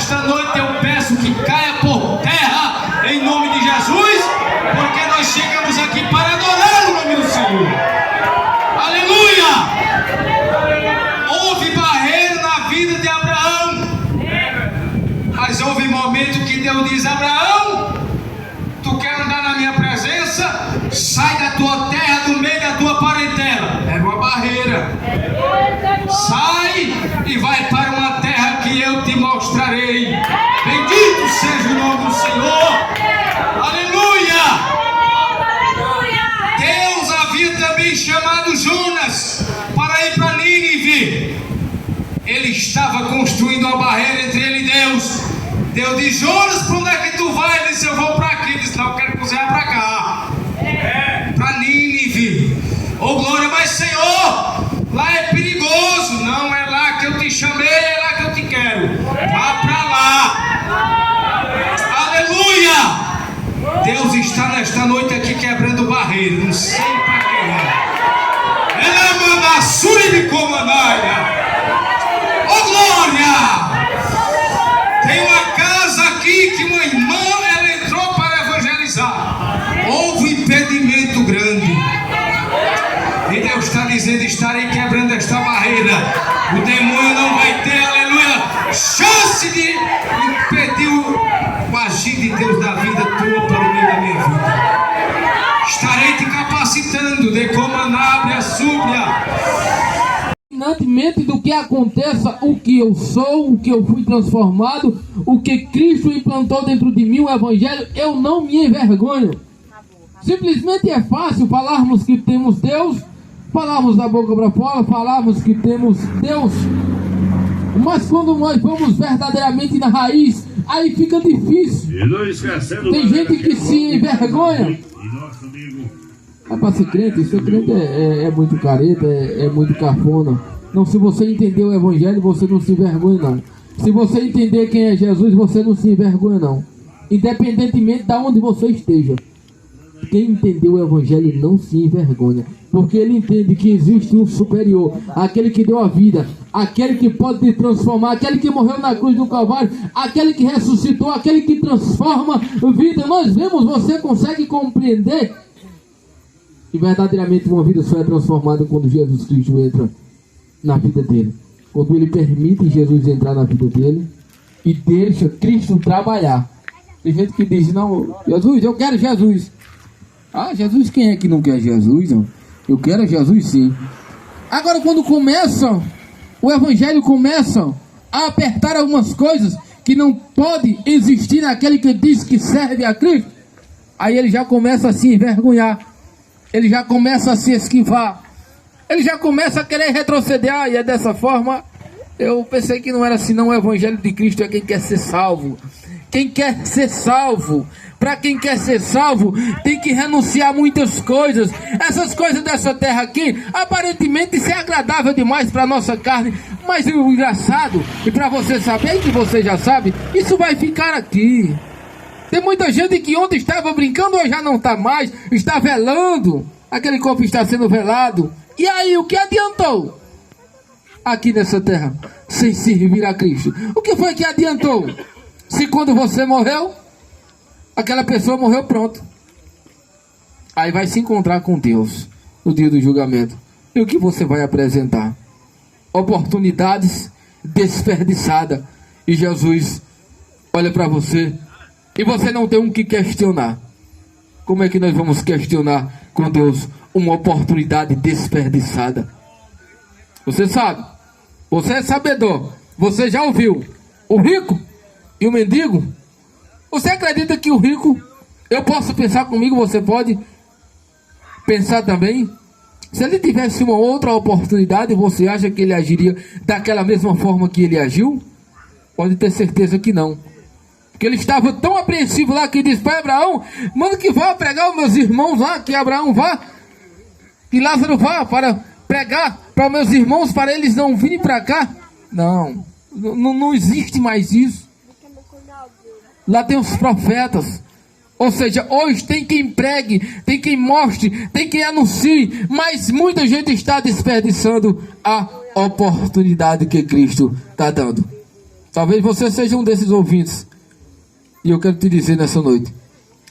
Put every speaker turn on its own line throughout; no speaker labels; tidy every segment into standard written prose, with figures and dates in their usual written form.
nesta noite eu peço que caia por terra, em nome de Jesus, porque nós chegamos aqui para adorar o nome do Senhor. Aleluia! Houve barreira na vida de Abraão, mas houve momento que Deus diz: Abraão, tu quer andar na minha presença? Sai da tua terra, do meio da tua parentela. Era uma barreira. Sai e vai para uma terra que eu te mostrarei. Bendito seja o nome do Senhor. Aleluia! Deus havia também chamado Jonas para ir para Nínive. Ele estava construindo uma barreira entre ele e Deus. Deus disse: Jonas, para onde é que tu vai? Ele disse: eu vou para aqui. Ele disse: não, eu quero que você vá para cá, para Nínive. Oh glória, mas Senhor, lá é perigoso. Não, é lá que eu te chamei, é lá que eu te quero. Vá para lá. Aleluia! Deus está nesta noite aqui quebrando barreiras. Não sei para quem é. Ela manda a suri de comandaia. Oh glória! Tem uma casa aqui que uma irmã, ela entrou para evangelizar. Houve impedimento grande. E Deus está dizendo: estarei quebrando esta barreira. O demônio não vai ter, aleluia, chance de impedir o agir de Deus da vida tua por meio da minha vida. Estarei te capacitando de comandábria, súbia.
Independentemente do que aconteça, o que eu sou, o que eu fui transformado, o que Cristo implantou dentro de mim, o Evangelho, eu não me envergonho. Simplesmente é fácil falarmos que temos Deus, falarmos da boca para fora, falarmos que temos Deus, mas quando nós vamos verdadeiramente na raiz, aí fica difícil. Tem gente que se envergonha. É para ser crente, ser crente é muito careta, é muito cafona. Não, se você entender o Evangelho, você não se envergonha não. Se você entender quem é Jesus, você não se envergonha não. Independentemente de onde você esteja. Quem entendeu o Evangelho não se envergonha, porque ele entende que existe um superior, aquele que deu a vida, aquele que pode te transformar, aquele que morreu na cruz do Calvário, aquele que ressuscitou, aquele que transforma a vida. Nós vemos, você consegue compreender? E verdadeiramente uma vida só é transformada quando Jesus Cristo entra na vida dele, quando ele permite Jesus entrar na vida dele e deixa Cristo trabalhar. Tem gente que diz: não, Jesus, eu quero Jesus. Ah, Jesus, quem é que não quer Jesus? Não? Eu quero Jesus sim. Agora, quando começam, o Evangelho começa a apertar algumas coisas que não pode existir naquele que diz que serve a Cristo, aí ele já começa a se envergonhar, ele já começa a se esquivar, ele já começa a querer retroceder. Ah, e é dessa forma. Eu pensei que não era assim não. O Evangelho de Cristo é quem quer ser salvo. Quem quer ser salvo, para quem quer ser salvo, tem que renunciar a muitas coisas. Essas coisas dessa terra aqui, aparentemente isso é agradável demais para a nossa carne, mas o engraçado, e para você saber que você já sabe, isso vai ficar aqui. Tem muita gente que ontem estava brincando, hoje já não está mais, está velando, aquele corpo está sendo velado. E aí, o que adiantou aqui nessa terra, sem servir a Cristo? O que foi que adiantou? Se quando você morreu, aquela pessoa morreu, pronto. Aí vai se encontrar com Deus no dia do julgamento. E o que você vai apresentar? Oportunidades desperdiçadas. E Jesus olha para você e você não tem o que questionar. Como é que nós vamos questionar com Deus uma oportunidade desperdiçada? Você sabe, você é sabedor, você já ouviu o rico e o mendigo. Você acredita que o rico, eu posso pensar comigo, você pode pensar também? Se ele tivesse uma outra oportunidade, você acha que ele agiria daquela mesma forma que ele agiu? Pode ter certeza que não. Porque ele estava tão apreensivo lá que disse para Abraão: manda que vá pregar os meus irmãos lá, que Abraão vá, que Lázaro vá para pregar para meus irmãos, para eles não virem para cá. Não existe mais isso. Lá tem os profetas. Ou seja, hoje tem quem pregue, tem quem mostre, tem quem anuncie, mas muita gente está desperdiçando a oportunidade que Cristo está dando. Talvez você seja um desses ouvintes. E eu quero te dizer nessa noite: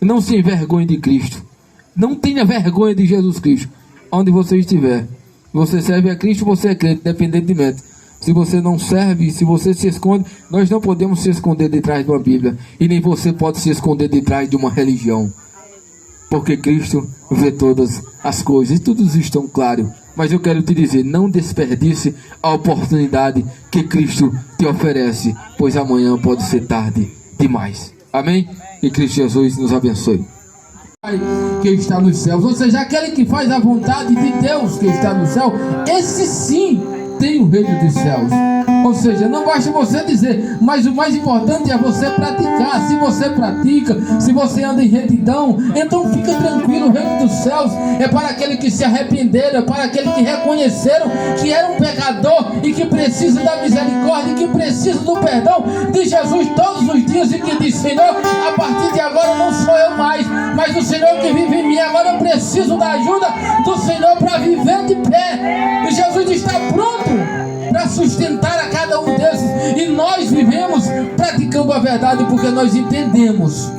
não se envergonhe de Cristo. Não tenha vergonha de Jesus Cristo. Onde você estiver, você serve a Cristo, você é crente, independentemente. Se você não serve, se você se esconde, nós não podemos se esconder detrás de uma Bíblia. E nem você pode se esconder detrás de uma religião. Porque Cristo vê todas as coisas e todos estão claros. Mas eu quero te dizer, não desperdice a oportunidade que Cristo te oferece, pois amanhã pode ser tarde demais. Amém? E Cristo Jesus nos abençoe. Pai que está nos céus, ou seja, aquele que faz a vontade de Deus que está no céu, esse sim tem o reino dos céus. Ou seja, não basta você dizer, mas o mais importante é você praticar. Se você pratica, se você anda em retidão, então fica tranquilo, o reino dos céus é para aquele que se arrependeram, é para aquele que reconheceram que era um pecador e que precisa da misericórdia, e que precisa do perdão de Jesus todos os dias, e que diz: Senhor, a partir de agora não sou eu mais, mas o Senhor que vive em mim. Agora eu preciso da ajuda do Senhor para viver de pé. E Jesus está pronto para sustentar a cada um desses. E nós vivemos praticando a verdade, porque nós entendemos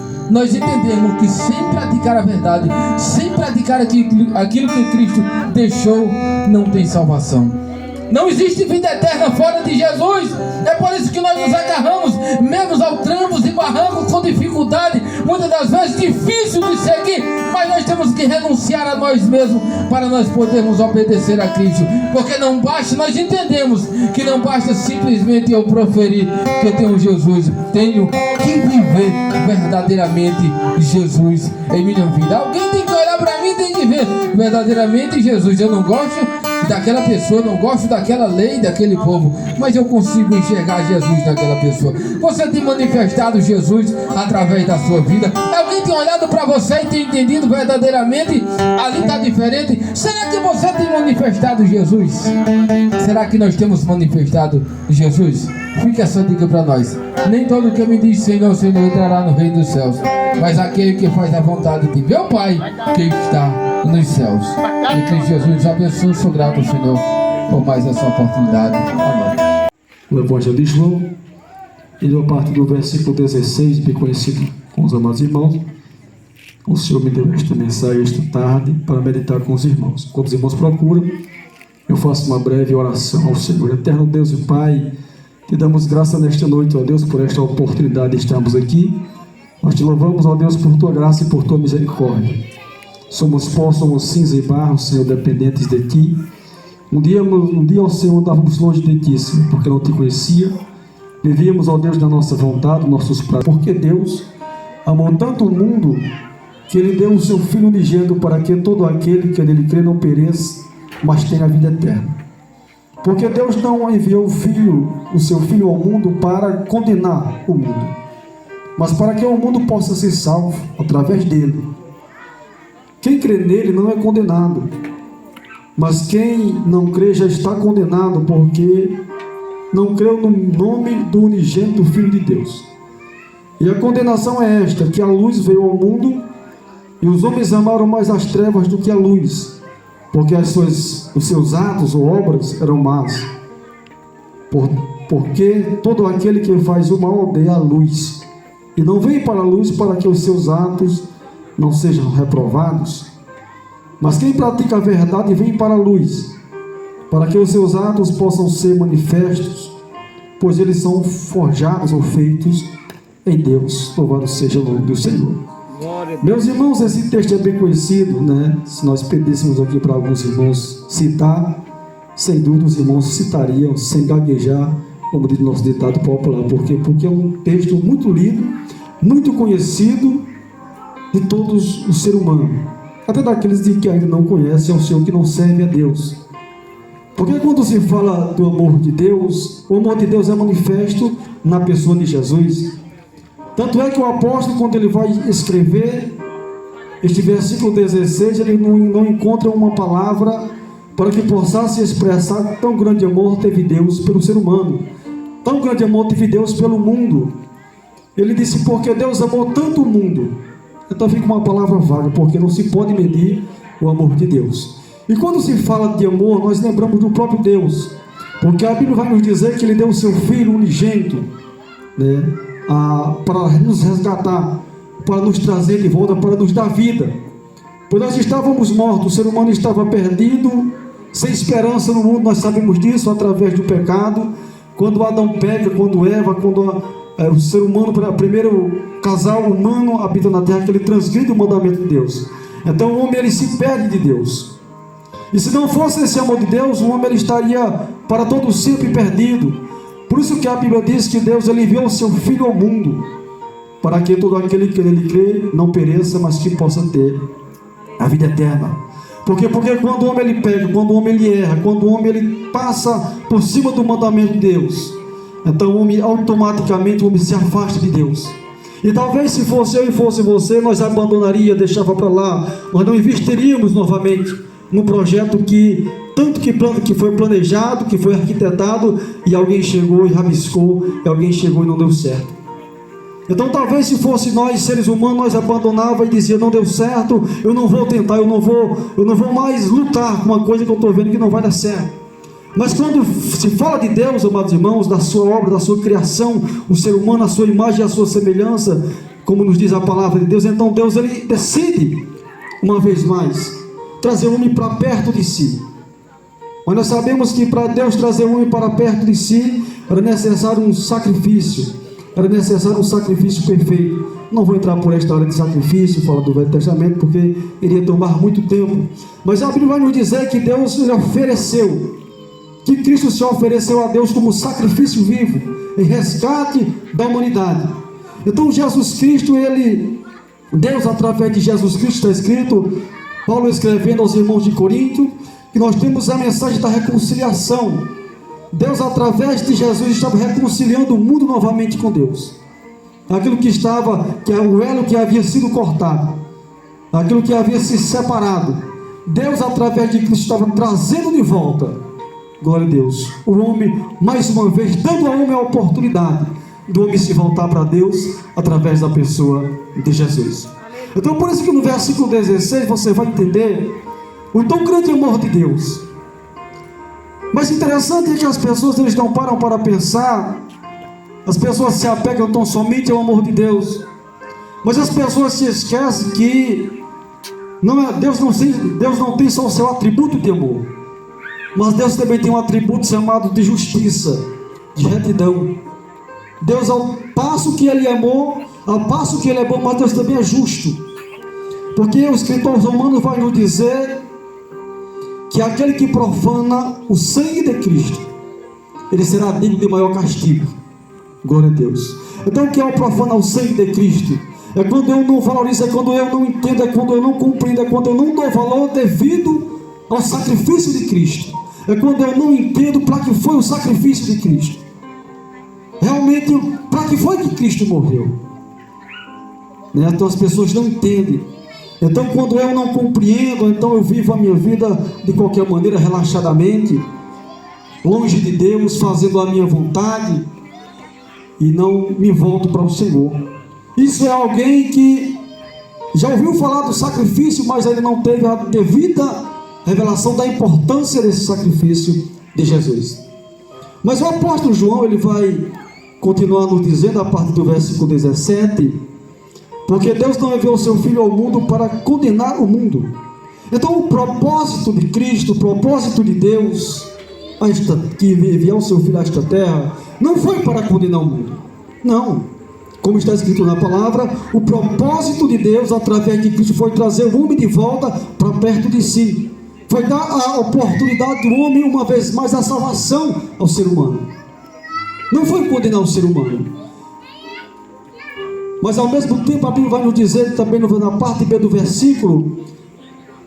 que sem praticar a verdade, sem praticar aquilo que Cristo deixou, não tem salvação. Não existe vida eterna fora de Jesus. É por isso que nós nos agarramos mesmo ao trancos e barrancos, com dificuldade, muitas das vezes difícil de seguir, mas nós temos que renunciar a nós mesmos para nós podermos obedecer a Cristo. Porque não basta, nós entendemos que não basta simplesmente eu proferir que eu tenho Jesus, tenho que viver verdadeiramente Jesus em minha vida. Alguém tem que olhar para mim e tem que ver verdadeiramente Jesus. Eu não gosto daquela pessoa, não gosto daquela lei, daquele povo, mas eu consigo enxergar Jesus naquela pessoa. Você tem manifestado Jesus através da sua vida? Alguém tem olhado para você e tem entendido verdadeiramente? Ali está diferente. Será que você tem manifestado Jesus? Será que nós temos manifestado Jesus? Fica essa dica para nós. Nem todo que me diz Senhor, Senhor entrará no reino dos céus, mas aquele que faz a vontade de meu Pai que está nos céus. E que Jesus abençoe. Sou grato ao Senhor por mais essa oportunidade. Amém.
O Evangelho de João, ele, a partir do versículo 16, bem conhecido com os amados irmãos. O Senhor me deu esta mensagem esta tarde para meditar com os irmãos. Quando os irmãos procuram, eu faço uma breve oração ao Senhor. Eterno Deus e Pai, te damos graça nesta noite, ó Deus, por esta oportunidade de estarmos aqui. Nós te louvamos, ó Deus, por tua graça e por tua misericórdia. Somos pó, somos cinza e barro, Senhor, dependentes de ti. Um dia, ó Senhor, andávamos longe de ti, Senhor, porque não te conhecia. Vivíamos, ó Deus, da nossa vontade, nossos prazeres. Porque Deus amou tanto o mundo que Ele deu o seu Filho unigênito para que todo aquele que nele crê não pereça, mas tenha a vida eterna. Porque Deus não enviou o seu Filho ao mundo para condenar o mundo, mas para que o mundo possa ser salvo através dele. Quem crê nele não é condenado, mas quem não crê já está condenado, porque não creu no nome do unigênito Filho de Deus. E a condenação é esta, que a luz veio ao mundo, e os homens amaram mais as trevas do que a luz, porque os seus atos ou obras eram más. Porque todo aquele que faz o mal odeia a luz, e não vem para a luz para que os seus atos não sejam reprovados. Mas quem pratica a verdade vem para a luz, para que os seus atos possam ser manifestos, pois eles são forjados ou feitos em Deus. Louvado seja o nome do Senhor. Meus irmãos, esse texto é bem conhecido, né? Se nós pedíssemos aqui para alguns irmãos citar, sem dúvida os irmãos citariam sem gaguejar, como diz o nosso ditado popular. Por quê? Porque é um texto muito lido, muito conhecido de todos os seres humanos, até daqueles que ainda não conhecem ao Senhor, que não servem a Deus. Porque quando se fala do amor de Deus, o amor de Deus é manifesto na pessoa de Jesus. Tanto é que o apóstolo, quando ele vai escrever este versículo 16, ele não encontra uma palavra para que possa expressar tão grande amor teve Deus pelo ser humano, tão grande amor teve Deus pelo mundo. Ele disse, porque Deus amou tanto o mundo. Então fica uma palavra vaga, porque não se pode medir o amor de Deus. E quando se fala de amor, nós lembramos do próprio Deus, porque a Bíblia vai nos dizer que Ele deu o seu Filho unigênito né, para nos resgatar, para nos trazer de volta, para nos dar vida. Pois nós estávamos mortos, o ser humano estava perdido, sem esperança no mundo. Nós sabemos disso através do pecado. Quando Adão peca, quando Eva, quando o ser humano, o primeiro casal humano habita na terra, que ele transgride o mandamento de Deus. Então o homem, ele se perde de Deus. E se não fosse esse amor de Deus, o homem, ele estaria para todo sempre perdido. Por isso que a Bíblia diz que Deus, ele enviou o seu Filho ao mundo, para que todo aquele que nele crê não pereça, mas que possa ter a vida eterna. Porque quando o homem, ele peca, quando o homem, ele erra, quando o homem, ele passa por cima do mandamento de Deus, então o homem, automaticamente o homem se afasta de Deus. E talvez se fosse eu e fosse você, nós abandonaria, deixava para lá, nós não investiríamos novamente num projeto que foi planejado, que foi arquitetado, e alguém chegou e rabiscou, e alguém chegou e não deu certo. Então talvez se fosse nós, seres humanos, nós abandonava e dizia: não deu certo, eu não vou tentar, eu não vou mais lutar com uma coisa que eu estou vendo que não vai dar certo. Mas quando se fala de Deus, amados irmãos, da sua obra, da sua criação, o ser humano, a sua imagem e a sua semelhança, como nos diz a palavra de Deus, então Deus, ele decide, uma vez mais, trazer o homem para perto de si. Mas nós sabemos que para Deus trazer o homem para perto de si, era necessário um sacrifício. Era necessário um sacrifício perfeito. Não vou entrar por esta hora de sacrifício, falar do Velho Testamento, porque iria tomar muito tempo. Mas a Bíblia vai nos dizer que Deus lhe ofereceu, que Cristo se ofereceu a Deus como sacrifício vivo, em resgate da humanidade. Então Jesus Cristo, Deus através de Jesus Cristo, está escrito, Paulo escrevendo aos irmãos de Corinto, que nós temos a mensagem da reconciliação. Deus, através de Jesus, estava reconciliando o mundo novamente com Deus. Aquilo que é o elo que havia sido cortado, aquilo que havia se separado, Deus, através de Cristo, estava trazendo de volta, glória a Deus, o homem, mais uma vez, dando ao homem a oportunidade do homem se voltar para Deus, através da pessoa de Jesus. Então, por isso que no versículo 16, você vai entender o tão grande amor de Deus. Mas interessante é que as pessoas, eles não param para pensar, as pessoas se apegam tão somente ao amor de Deus, mas as pessoas se esquecem que Deus não tem só o seu atributo de amor, mas Deus também tem um atributo chamado de justiça, de retidão. Deus, ao passo que Ele é amor, ao passo que Ele é bom, mas Deus também é justo, porque o escritor romano vai nos dizer que aquele que profana o sangue de Cristo, ele será digno de maior castigo. Glória a Deus. Então o que é o profanar o sangue de Cristo? É quando eu não valorizo, é quando eu não entendo, é quando eu não compreendo, é quando eu não dou valor devido ao sacrifício de Cristo. É quando eu não entendo para que foi o sacrifício de Cristo. Realmente, para que foi que Cristo morreu? Então as pessoas não entendem. Então quando eu não compreendo, então eu vivo a minha vida de qualquer maneira, relaxadamente, longe de Deus, fazendo a minha vontade, e não me volto para o Senhor. Isso é alguém que já ouviu falar do sacrifício, mas ainda não teve a devida revelação da importância desse sacrifício de Jesus. Mas o apóstolo João, ele vai continuar nos dizendo a partir do versículo 17, porque Deus não enviou o seu Filho ao mundo para condenar o mundo. Então o propósito de Cristo, o propósito de Deus, que enviou o seu Filho a esta terra, não foi para condenar o mundo. Não. Como está escrito na palavra, o propósito de Deus através de Cristo foi trazer o homem de volta para perto de si. Foi dar a oportunidade do homem, uma vez mais, a salvação ao ser humano. Não foi condenar o ser humano. Mas ao mesmo tempo a Bíblia vai nos dizer também na parte B do versículo,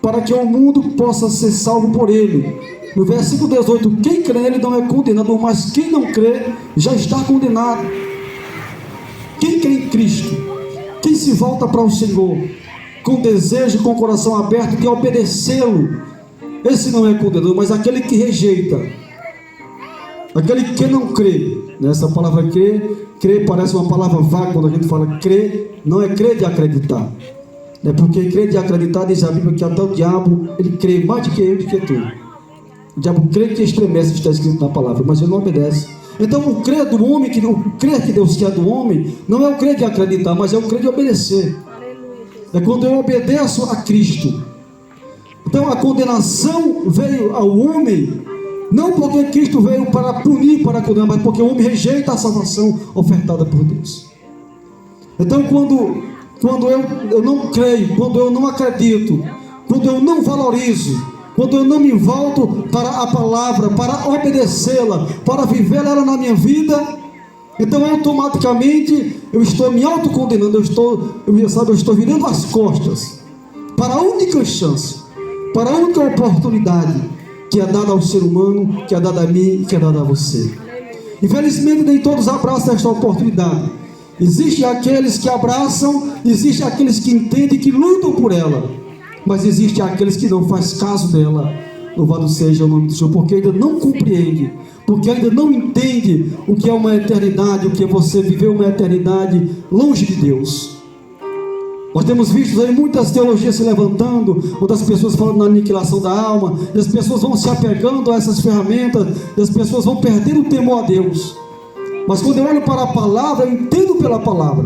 para que o mundo possa ser salvo por ele. No versículo 18, quem crê nele não é condenado, mas quem não crê já está condenado. Quem crê em Cristo, quem se volta para o Senhor com desejo, com o coração aberto de obedecê-lo, esse não é condenado, mas aquele que rejeita, aquele que não crê. Essa palavra crer parece uma palavra vaga. Quando a gente fala crer, não é crer de acreditar, porque crer de acreditar, diz a Bíblia que até o diabo, ele crê mais do que eu, do que tu. O diabo crê que estremece, está escrito na palavra, mas ele não obedece. Então o crer do homem, o crer que Deus quer do homem, não é o crer de acreditar, mas é o crer de obedecer. É quando eu obedeço a Cristo. Então a condenação veio ao homem, não porque Cristo veio para punir, para condenar, mas porque o homem rejeita a salvação ofertada por Deus. Então quando eu não creio, quando eu não acredito, quando eu não valorizo, quando eu não me volto para a palavra, para obedecê-la, para viver ela na minha vida, então automaticamente eu estou me autocondenando, eu estou virando as costas para a única chance, para a única oportunidade que é dada ao ser humano, que é dada a mim e que é dada a você. Infelizmente nem todos abraçam esta oportunidade. Existem aqueles que abraçam, existem aqueles que entendem, que lutam por ela, mas existem aqueles que não fazem caso dela. Louvado seja o nome do Senhor, porque ainda não compreende, porque ainda não entende o que é uma eternidade, o que é você viver uma eternidade longe de Deus. Nós temos visto aí muitas teologias se levantando, outras pessoas falando na aniquilação da alma, e as pessoas vão se apegando a essas ferramentas, e as pessoas vão perder o temor a Deus. Mas quando eu olho para a palavra, eu entendo pela palavra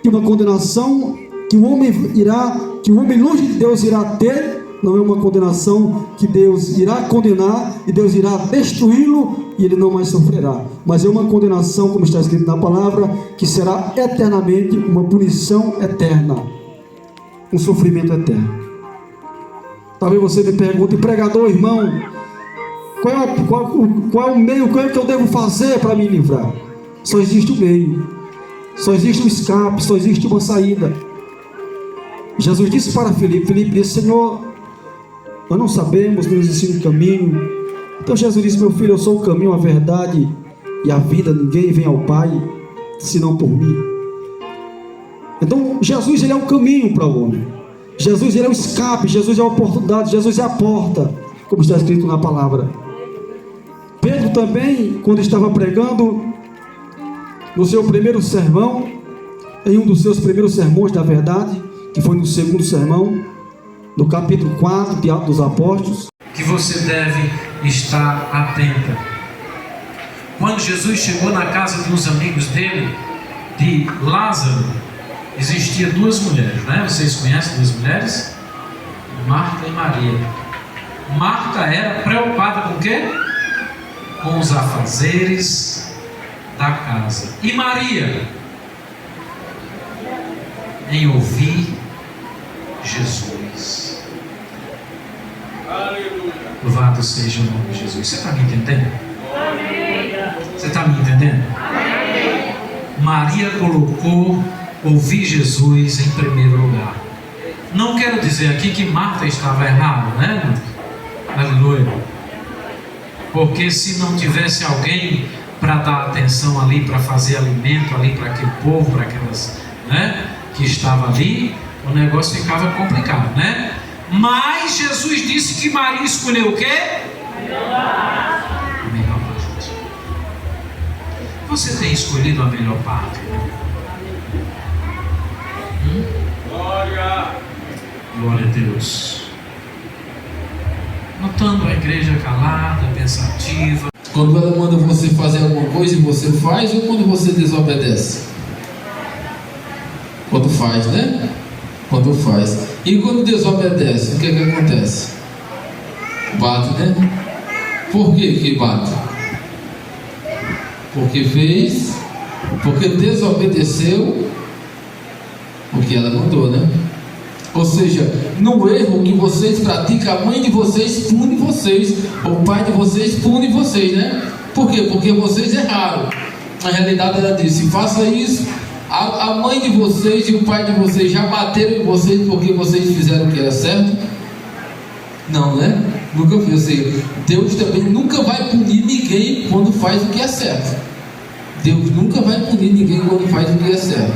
que uma condenação que o homem longe de Deus irá ter, não é uma condenação que Deus irá condenar e Deus irá destruí-lo e ele não mais sofrerá, mas é uma condenação, como está escrito na palavra, que será eternamente uma punição eterna, um sofrimento eterno. Talvez você me pergunte, pregador, irmão, qual é o meio, qual é que eu devo fazer para me livrar? Só existe o meio, só existe um escape, só existe uma saída. Jesus disse para Filipe disse, Senhor, nós não sabemos, nos ensina o caminho. Então Jesus disse, meu filho, eu sou o caminho, a verdade e a vida, ninguém vem ao Pai, senão por mim. Então Jesus, ele é o caminho para o homem, Jesus, ele é o escape, Jesus é a oportunidade, Jesus é a porta, como está escrito na palavra. Pedro também, quando estava pregando no seu primeiro sermão, em um dos seus primeiros sermões, na verdade, que foi no segundo sermão, no capítulo 4 de Atos dos Apóstolos,
que você deve estar atenta. Quando Jesus chegou na casa de uns amigos dele, de Lázaro, existia duas mulheres, né? Vocês conhecem duas mulheres? Marta e Maria. Marta era preocupada com o quê? Com os afazeres da casa. E Maria? Em ouvir Jesus. Aleluia. Louvado seja o nome de Jesus. Você está me entendendo? Amém. Você está me entendendo? Amém. Maria colocou ouvir Jesus em primeiro lugar. Não quero dizer aqui que Marta estava errada, né? Aleluia. Porque se não tivesse alguém para dar atenção ali, para fazer alimento ali para aquele povo, para aquelas, né, que estava ali, o negócio ficava complicado, né? Mas Jesus disse que Maria escolheu o quê? A melhor parte. Você tem escolhido a melhor parte? Glória a Deus. Notando a igreja calada, pensativa.
Quando ela manda você fazer alguma coisa e você faz, ou quando você desobedece? Quando faz, né? Quando faz. E quando desobedece, o que acontece? Bate, né? Por que bate? Porque fez, porque desobedeceu, porque ela mandou, né? Ou seja, no erro que vocês praticam, a mãe de vocês pune vocês, o pai de vocês pune vocês, né? Por quê? Porque vocês erraram. Na realidade ela disse, faça isso. A mãe de vocês e o pai de vocês já bateram em vocês porque vocês fizeram o que era certo? Não, né? Nunca foi. Ou seja, Deus também nunca vai punir ninguém quando faz o que é certo. Deus nunca vai punir ninguém quando faz o que é certo.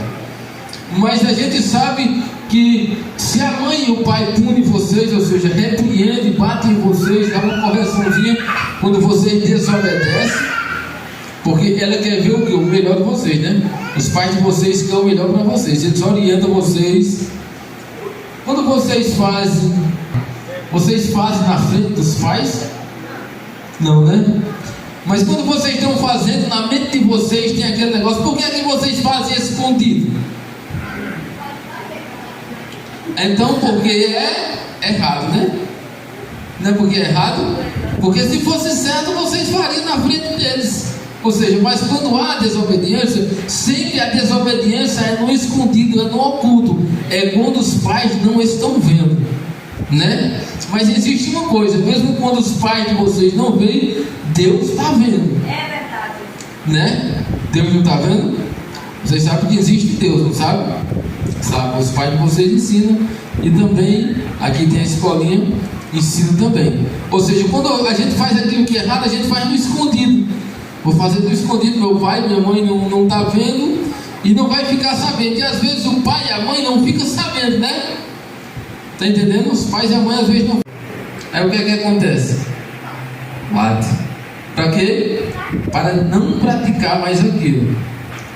Mas a gente sabe que se a mãe e o pai punem vocês, ou seja, repreendem, batem em vocês, dá uma correçãozinha quando vocês desobedecem, porque ela quer ver o que? O melhor de vocês, né? Os pais de vocês querem o melhor para vocês, eles orientam vocês. Quando vocês fazem na frente dos pais? Não, né? Mas quando vocês estão fazendo, na mente de vocês tem aquele negócio, por que é que vocês fazem escondido? Então, porque é errado, né? Não é porque é errado? Porque se fosse certo, vocês fariam na frente deles. Ou seja, mas quando há desobediência, sempre a desobediência é no escondido, é no oculto. É quando os pais não estão vendo, né? Mas existe uma coisa, mesmo quando os pais de vocês não veem, Deus está vendo.
É verdade.
Né? Deus não está vendo? Vocês sabem que existe Deus, não sabe? Sabe, os pais de vocês ensinam. E também, aqui tem a escolinha, ensina também. Ou seja, quando a gente faz aquilo que é errado, a gente faz no escondido. Vou fazer no escondido, meu pai, minha mãe não está vendo e não vai ficar sabendo. E às vezes o pai e a mãe não ficam sabendo, né? Está entendendo? Os pais e a mãe às vezes não. Aí o que é que acontece? Mate. Para quê? Para não praticar mais aquilo.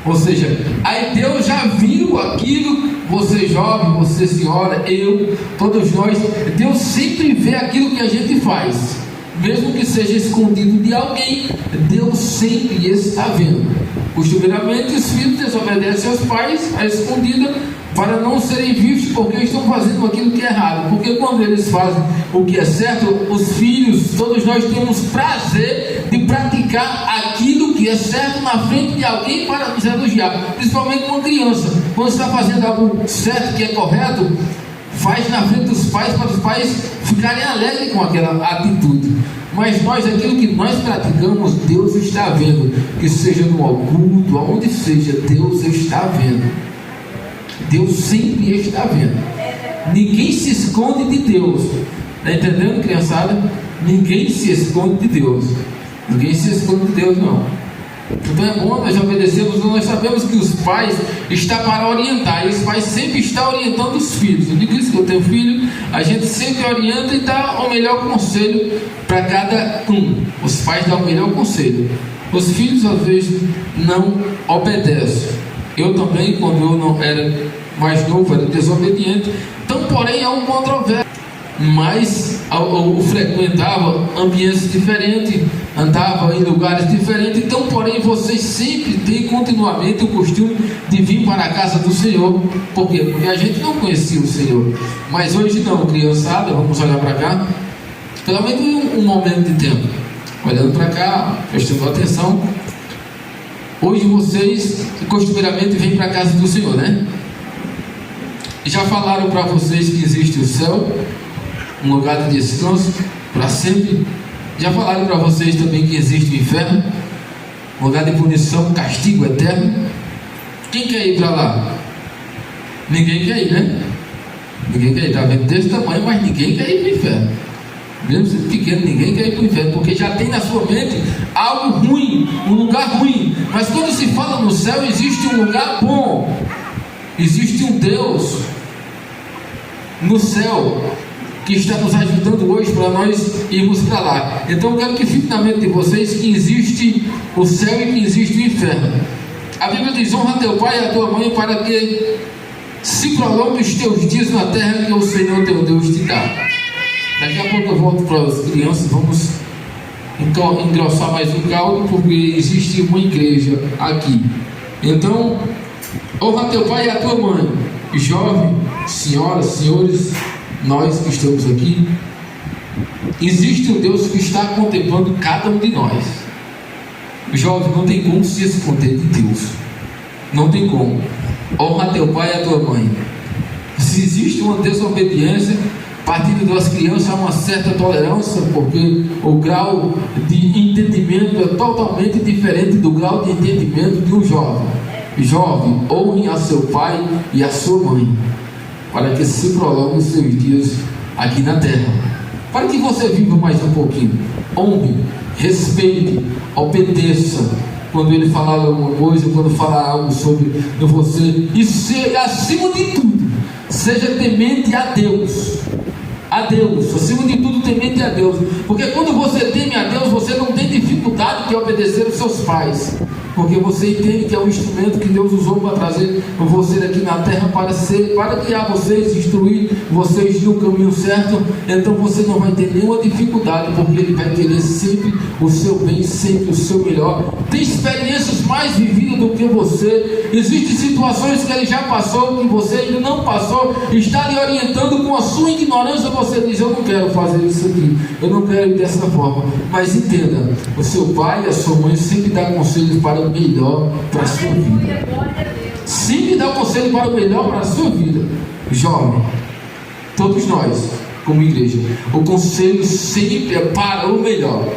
Ou seja, aí Deus já viu aquilo, você jovem, você senhora, eu, todos nós, Deus sempre vê aquilo que a gente faz. Mesmo que seja escondido de alguém, Deus sempre está vendo. Costumeiramente os filhos desobedecem aos pais a escondida para não serem vistos, porque estão fazendo aquilo que é errado. Porque quando eles fazem o que é certo, os filhos, todos nós temos prazer de praticar aquilo que é certo na frente de alguém para nos elogiar. Principalmente uma criança, quando está fazendo algo certo, que é correto, faz na frente dos pais para os pais ficarem alegres com aquela atitude. Mas nós, aquilo que nós praticamos, Deus está vendo. Que seja no oculto, aonde seja, Deus está vendo. Deus sempre está vendo. Ninguém se esconde de Deus. Está entendendo, criançada? Ninguém se esconde de Deus. Ninguém se esconde de Deus, não. Então é bom nós obedecemos, nós sabemos que os pais estão para orientar, e os pais sempre estão orientando os filhos. Eu digo isso que eu tenho filho, a gente sempre orienta e dá o melhor conselho para cada um. Os pais dão o melhor conselho. Os filhos às vezes não obedecem. Eu também, quando eu não era mais novo, era desobediente. Então, porém, há um controvérsia. Mas eu frequentava ambientes diferentes, andava em lugares diferentes. Então, porém, vocês sempre têm continuamente o costume de vir para a casa do Senhor. Por quê? Porque a gente não conhecia o Senhor. Mas hoje não, criançada, vamos olhar para cá. Pelo menos um momento de tempo, olhando para cá, prestando atenção. Hoje vocês costumeiramente vêm para a casa do Senhor, né? Já falaram para vocês que existe o céu, um lugar de descanso para sempre. Já falaram para vocês também que existe o inferno, um lugar de punição, castigo eterno. Quem quer ir para lá? Ninguém quer ir, né? Ninguém quer ir, está vendo desse tamanho, mas ninguém quer ir para o inferno. Mesmo sendo pequeno, ninguém quer ir para o inferno, porque já tem na sua mente algo ruim, um lugar ruim. Mas quando se fala no céu, existe um lugar bom, existe um Deus no céu que está nos ajudando hoje para nós irmos para lá. Então eu quero que fique na mente de vocês que existe o céu e que existe o inferno. A Bíblia diz: honra teu pai e a tua mãe, para que se prolongue os teus dias na terra que o Senhor teu Deus te dá. Daqui a pouco eu volto para as crianças, vamos engrossar mais um caldo, porque existe uma igreja aqui. Então, honra teu pai e a tua mãe. Jovem, senhoras, senhores, nós que estamos aqui, existe um Deus que está contemplando cada um de nós. Jovem, não tem como se esconder de Deus, não tem como. Honra teu pai e a tua mãe. Se existe uma desobediência, partindo das crianças, há uma certa tolerância, porque o grau de entendimento é totalmente diferente do grau de entendimento de um jovem. Jovem, honre a seu pai e a sua mãe, para que se prolongue os seus dias aqui na terra, para que você viva mais um pouquinho. Honre, respeite, obedeça quando ele falar alguma coisa, quando falar algo sobre você, e acima de tudo, seja temente a Deus. A Deus, acima de tudo, temente a Deus, porque quando você teme a Deus, você não tem dificuldade de obedecer os seus pais. porque você entende que é um instrumento que Deus usou para trazer você aqui na terra para guiar vocês, instruir vocês no caminho certo. Então você não vai ter nenhuma dificuldade, porque Ele vai querer sempre o seu bem, sempre o seu melhor. Tem experiências mais vividas do que você. Existem situações que Ele já passou, que você ainda não passou, está lhe orientando. Com a sua ignorância você diz: eu não quero fazer isso aqui, eu não quero ir dessa forma. Mas entenda, o seu pai e a sua mãe sempre dão conselhos para o melhor para a sua vida. Sempre dá conselho para o melhor para a sua vida. Jovem, todos nós, como igreja, o conselho sempre é para o melhor.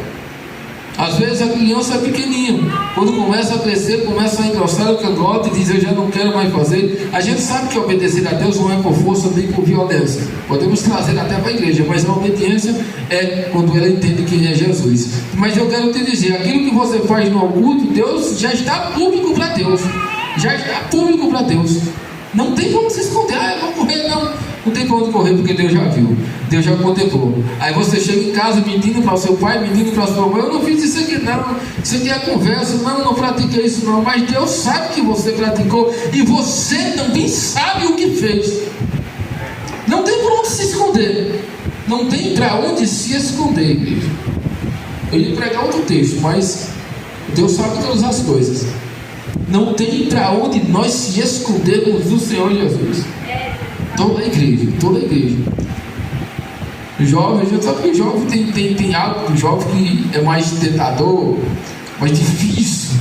Às vezes a criança é pequenininha, quando começa a crescer, começa a engrossar o cangote e diz: eu já não quero mais fazer. A gente sabe que obedecer a Deus não é por força nem por violência. Podemos trazer até para a igreja, mas a obediência é quando ela entende quem é Jesus. Mas eu quero te dizer, aquilo que você faz no oculto, Deus já está público para Deus. Já está público para Deus. Não tem como se esconder. Eu vou correr, não. Não tem para onde correr, porque Deus já viu, Deus já contemplou. Aí você chega em casa mentindo para o seu pai, mentindo para a sua mãe: eu não fiz isso aqui não, isso aqui é conversa, não pratiquei isso não. Mas Deus sabe que você praticou, e você também sabe o que fez. Não tem para onde se esconder, não tem para onde se esconder, igreja. Eu ia pregar outro texto, mas Deus sabe todas as coisas. Não tem para onde nós se escondermos do Senhor Jesus. Toda a igreja, toda a igreja. Jovem, a gente sabe que jovem tem algo do jovem que é mais tentador, mais difícil.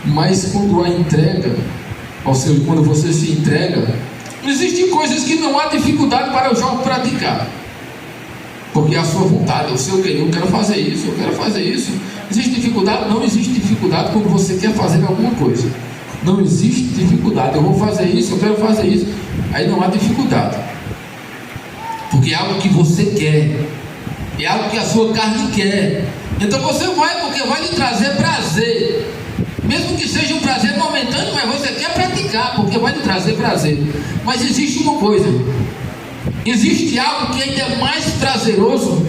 Mas quando a entrega, ou seja, quando você se entrega, existem coisas que não há dificuldade para o jovem praticar. Porque é a sua vontade, é o seu querer: eu quero fazer isso, eu quero fazer isso. Existe dificuldade? Não existe dificuldade quando você quer fazer alguma coisa. Não existe dificuldade. Eu vou fazer isso, eu quero fazer isso. Aí não há dificuldade, porque é algo que você quer, é algo que a sua carne quer. Então você vai, porque vai lhe trazer prazer, mesmo que seja um prazer momentâneo, mas você quer praticar, porque vai lhe trazer prazer. Mas existe uma coisa, existe algo que ainda é mais prazeroso,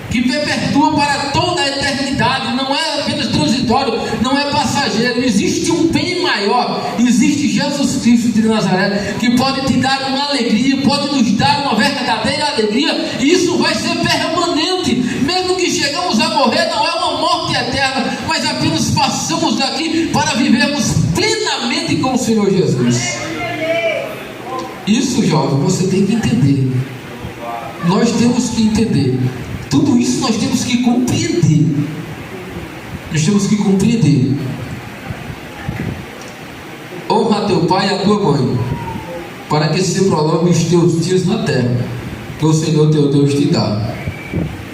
que perpetua para toda a eternidade. Não é apenas transitório, não é passageiro. Existe um bem maior, existe Jesus Cristo de Nazaré, que pode te dar uma alegria, pode nos dar uma verdadeira alegria, e isso vai ser permanente. Mesmo que chegamos a morrer, não é uma morte eterna, mas apenas passamos daqui para vivermos plenamente com o Senhor Jesus. Isso, jovem, você tem que entender. Nós temos que entender. Tudo isso nós temos que compreender. Nós temos que compreender. Honra a teu pai e a tua mãe, para que se prolongue os teus dias na terra, que o Senhor teu Deus te dá.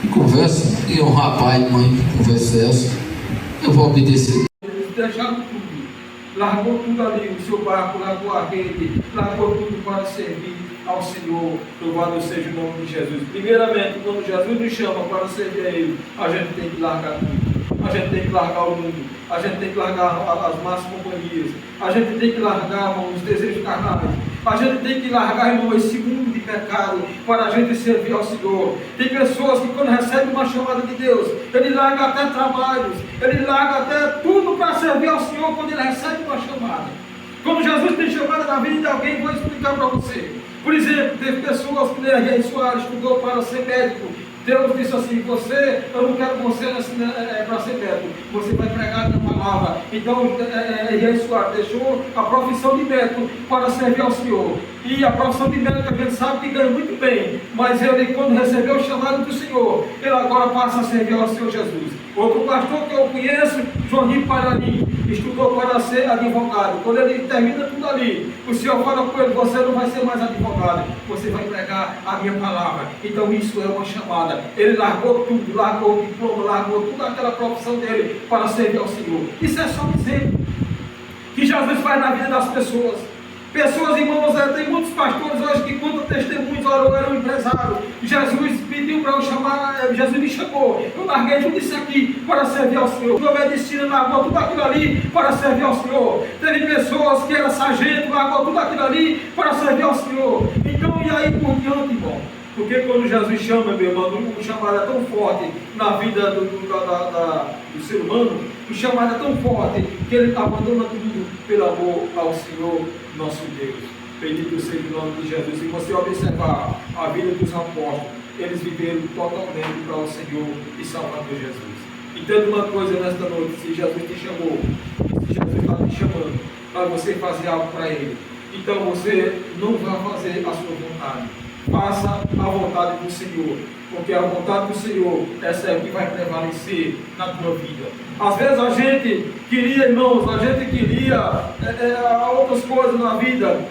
Que conversa, e honrar pai e mãe, que conversa é essa? Eu vou obedecer.
Deixaram tudo, largou tudo ali, o seu barco, largou a rede, largou tudo para servir ao Senhor. Louvado seja o nome de Jesus. Primeiramente, quando Jesus nos chama para servir a Ele, a gente tem que largar tudo. A gente tem que largar o mundo, a gente tem que largar as más companhias, a gente tem que largar, irmão, os desejos carnais, a gente tem que largar, irmão, esse mundo de pecado para a gente servir ao Senhor. Tem pessoas que quando recebem uma chamada de Deus, ele larga até trabalhos, ele larga até tudo para servir ao Senhor quando ele recebe uma chamada. Quando Jesus tem chamada na vida de alguém, vou explicar para você. Por exemplo, teve pessoas que R.R. Soares estudou para ser médico. Deus disse assim: eu não quero você para ser médico, você vai pregar na palavra. Então R.R. Soares deixou a profissão de médico para servir ao Senhor. E a profissão de médico a gente sabe que ganha muito bem, mas ele, quando recebeu o chamado do Senhor, ele agora passa a servir ao Senhor Jesus. Outro pastor que eu conheço, Joaquim Parani, estudou para ser advogado. Quando ele termina tudo ali, o Senhor fala com ele: você não vai ser mais advogado, você vai pregar a minha palavra. Então isso é uma chamada. Ele largou tudo, largou o diploma, largou toda aquela profissão dele para servir ao Senhor. Isso é só um exemplo que Jesus faz na vida das pessoas. Pessoas, irmãos, tem muitos pastores hoje que contam testemunhos. Olha, eu era um empresário, Jesus pediu para eu chamar, Jesus me chamou, eu larguei tudo isso aqui para servir ao Senhor. Eu obedeci, largou tudo aquilo ali para servir ao Senhor. Teve pessoas que eram sargento, largou tudo aquilo ali para servir ao Senhor. Então, e aí por diante, irmão? Porque quando Jesus chama, meu irmão, um chamado é tão forte na vida do ser humano, O chamado é tão forte que ele abandona tudo pelo amor ao Senhor nosso Deus. Bendito seja o nome de Jesus. Se você observar a vida dos apóstolos, eles viveram totalmente para o Senhor e Salvador Jesus. Entenda uma coisa nesta noite: se Jesus te chamou, se Jesus está te chamando para você fazer algo para Ele, então você não vai fazer a sua vontade. Faça a vontade do Senhor, porque a vontade do Senhor, essa é o que vai prevalecer na tua vida. Às vezes a gente queria, irmãos, a gente queria outras coisas na vida,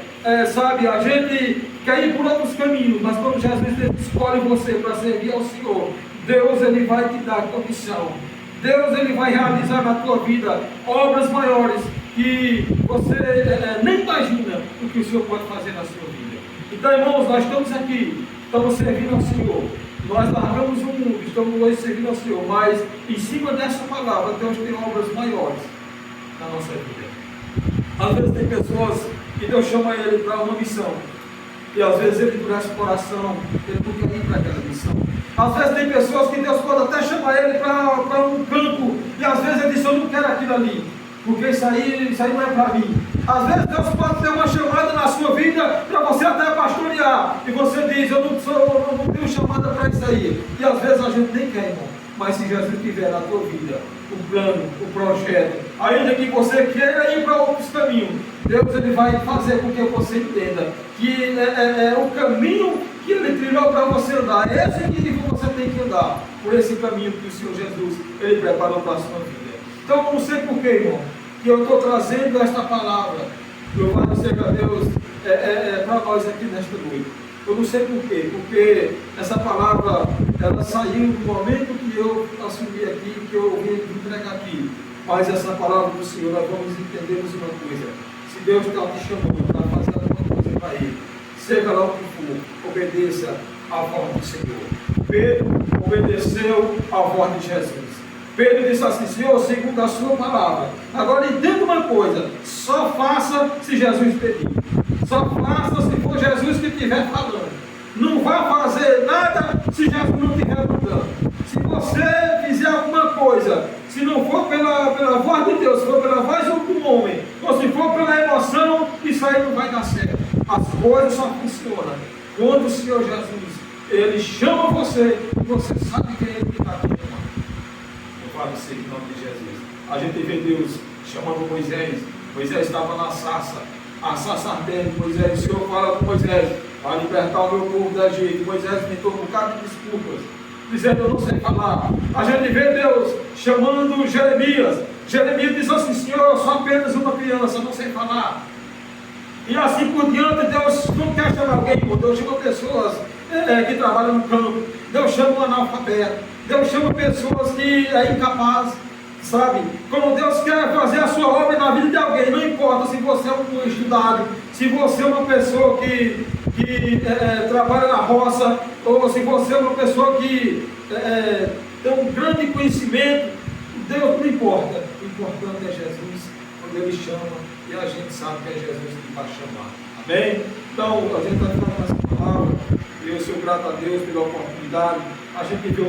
sabe, a gente quer ir por outros caminhos, mas quando Jesus escolhe você para servir ao Senhor, Deus ele vai te dar condição. Deus ele vai realizar na tua vida obras maiores que você nem imagina o que o Senhor pode fazer na sua vida. Então, irmãos, nós estamos aqui, estamos servindo ao Senhor. Nós largamos o mundo, estamos hoje servindo ao Senhor, mas em cima dessa palavra, Deus tem obras maiores na nossa vida. Às vezes tem pessoas que Deus chama ele para uma missão, e às vezes ele endurece o coração, ele não quer ir para aquela missão. Às vezes tem pessoas que Deus pode até chamar ele para um campo, e às vezes ele diz: eu não quero aquilo ali, porque isso aí não é para mim. Às vezes Deus pode ter uma chamada na sua vida para você até pastorear, e você diz: eu não tenho chamada para isso aí. E às vezes a gente nem quer, irmão. Mas se Jesus tiver na tua vida o plano, o projeto, ainda que você queira ir para outros caminhos, Deus ele vai fazer com que você entenda que o caminho que Ele trilhou para você andar, esse que você tem que andar, por esse caminho que o Senhor Jesus ele preparou para a sua vida. Então eu não sei porquê, irmão, que eu estou trazendo esta palavra, louvado seja Deus, para nós aqui nesta noite. Eu não sei porquê, porque essa palavra, ela saiu no momento que eu assumi aqui, que eu vim entregar aqui. Mas essa palavra do Senhor, nós vamos entendermos uma coisa: se Deus está te chamando para fazer alguma coisa para Ele, seja lá o que for, obedeça à voz do Senhor. Pedro obedeceu à voz de Jesus. Pedro disse assim: Senhor, segundo a sua palavra. Agora entenda uma coisa: só faça se Jesus pedir. Só faça se for Jesus que estiver falando. Não vá fazer nada se Jesus não estiver mandando. Se você fizer alguma coisa, se não for pela voz de Deus, se for pela voz do homem, ou se for pela emoção, isso aí não vai dar certo. As coisas só funcionam quando o Senhor Jesus ele chama você e você sabe que é Ele que está te chamando. Louvado seja o nome de Jesus. A gente vê Deus chamando Moisés. Moisés estava na sarça, a sarça ardendo. Moisés, o Senhor fala com Moisés para libertar o meu povo do Egito. Moisés inventou um bocado de desculpas, dizendo: eu não sei falar. A gente vê Deus chamando Jeremias. Jeremias diz assim: Senhor, eu sou apenas uma criança, eu não sei falar. E assim por diante. Deus não quer chamar alguém, Deus chama pessoas que trabalham no campo. Deus chama um analfabeto. Deus chama pessoas que é incapaz, sabe? Quando Deus quer fazer a sua obra na vida de alguém, não importa se você é um estudado, se você é uma pessoa que trabalha na roça, ou se você é uma pessoa que tem um grande conhecimento, Deus não importa. O importante é Jesus, quando Ele chama, e a gente sabe que é Jesus que vai chamar. Amém? Então, a gente está falando essa palavra, e eu sou grato a Deus pela oportunidade. A gente vê